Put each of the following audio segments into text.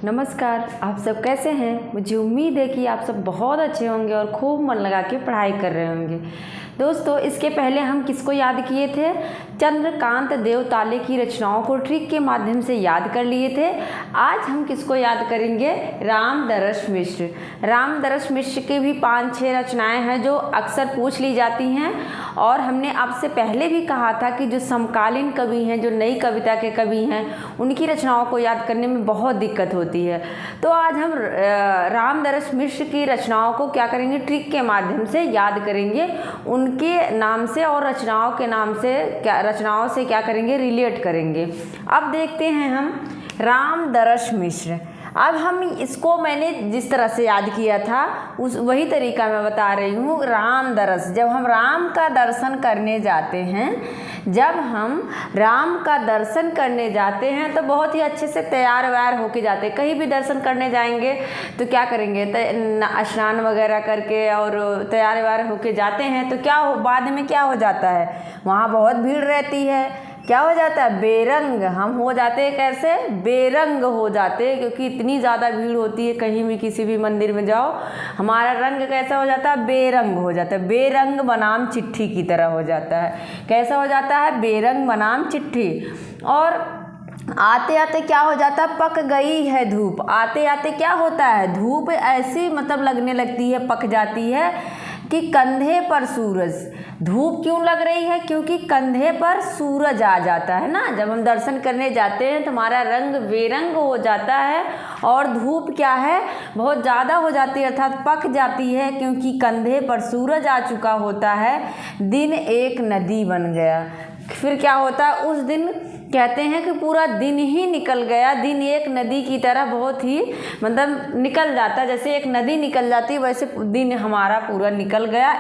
नमस्कार, आप सब कैसे हैं। मुझे उम्मीद है कि आप सब बहुत अच्छे होंगे और खूब मन लगा के पढ़ाई कर रहे होंगे। दोस्तों, इसके पहले हम किसको याद किए थे? चंद्रकांत देवताले की रचनाओं को ट्रिक के माध्यम से याद कर लिए थे। आज हम किसको याद करेंगे? रामदरस मिश्र। रामदरस मिश्र की भी 5-6 रचनाएं हैं जो अक्सर पूछ ली जाती हैं, और हमने आपसे पहले भी कहा था कि जो समकालीन कवि हैं, जो नई कविता के कवि हैं, उनकी रचनाओं को याद करने में बहुत दिक्कत होती है। तो आज हम रामदरस मिश्र की रचनाओं को क्या करेंगे? ट्रिक के माध्यम से याद करेंगे। उनके नाम से और रचनाओं के नाम से रचनाओं से क्या करेंगे? रिलेट करेंगे। अब देखते हैं हम रामदरस मिश्र। अब हम इसको मैंने जिस तरह से याद किया था वही तरीका मैं बता रही हूँ। रामदरस, जब हम राम का दर्शन करने जाते हैं, जब हम राम का दर्शन करने जाते हैं तो बहुत ही अच्छे से तैयार व्यार होके जाते हैं। कहीं भी दर्शन करने जाएंगे तो क्या करेंगे? स्नान वगैरह करके और तैयार व्यार होके जाते हैं तो बाद में क्या हो जाता है? वहाँ बहुत भीड़ रहती है। क्या हो जाता है? बेरंग हम हो जाते हैं। कैसे? बेरंग हो जाते हैं, क्योंकि इतनी ज़्यादा भीड़ होती है। कहीं भी किसी भी मंदिर में जाओ, हमारा रंग कैसा हो जाता है? बेरंग हो जाता है। बेरंग बनाम चिट्ठी की तरह हो जाता है। कैसा हो जाता है? बेरंग बनाम चिट्ठी। और आते आते क्या हो जाता है? पक गई है धूप। आते आते क्या होता है? धूप ऐसी लगने लगती है, पक जाती है कि कंधे पर सूरज। धूप क्यों लग रही है? क्योंकि कंधे पर सूरज आ जाता है ना। जब हम दर्शन करने जाते हैं तो हमारा रंग बेरंग हो जाता है, और धूप क्या है? बहुत ज़्यादा हो जाती है, अर्थात पक जाती है, क्योंकि कंधे पर सूरज आ चुका होता है। दिन एक नदी बन गया। फिर क्या होता है? उस दिन कहते हैं कि पूरा दिन ही निकल गया। दिन एक नदी की तरह बहुत ही निकल जाता है। जैसे एक नदी निकल जाती है, वैसे दिन हमारा पूरा निकल गया।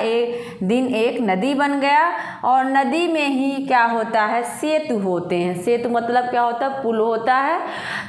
दिन एक नदी बन गया। और नदी में ही क्या होता है? सेतु होते हैं। सेतु मतलब क्या होता है? पुल होता है।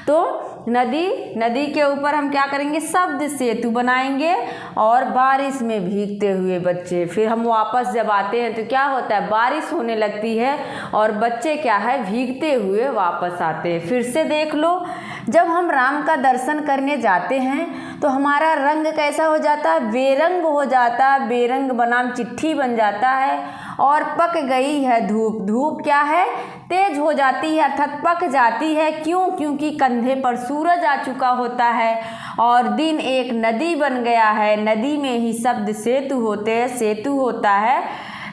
तो नदी के ऊपर हम क्या करेंगे? शब्द सेतु बनाएंगे। और बारिश में भीगते हुए बच्चे। फिर हम वापस जब आते हैं तो क्या होता है? बारिश होने लगती है और बच्चे क्या है? भीगते हुए वापस आते हैं। फिर से देख लो, जब हम राम का दर्शन करने जाते हैं तो हमारा रंग कैसा हो जाता है? बेरंग हो जाता है। बेरंग बनाम चिट्ठी बन जाता है। और पक गई है धूप। धूप क्या है? तेज हो जाती है, अर्थात पक जाती है। क्यों? क्योंकि कंधे पर सूरज आ चुका होता है। और दिन एक नदी बन गया है। नदी में ही शब्द सेतु होते हैं। सेतु होता है,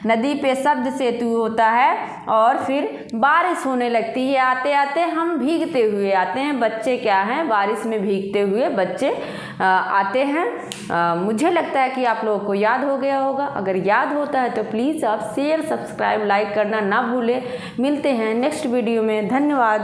नदी पे शब्द सेतु होता है। और फिर बारिश होने लगती है। आते आते हम भीगते हुए आते हैं। बच्चे क्या हैं? बारिश में भीगते हुए बच्चे आते हैं। मुझे लगता है कि आप लोगों को याद हो गया होगा। अगर याद होता है तो प्लीज़ आप शेयर, सब्सक्राइब, लाइक करना ना भूलें। मिलते हैं नेक्स्ट वीडियो में। धन्यवाद।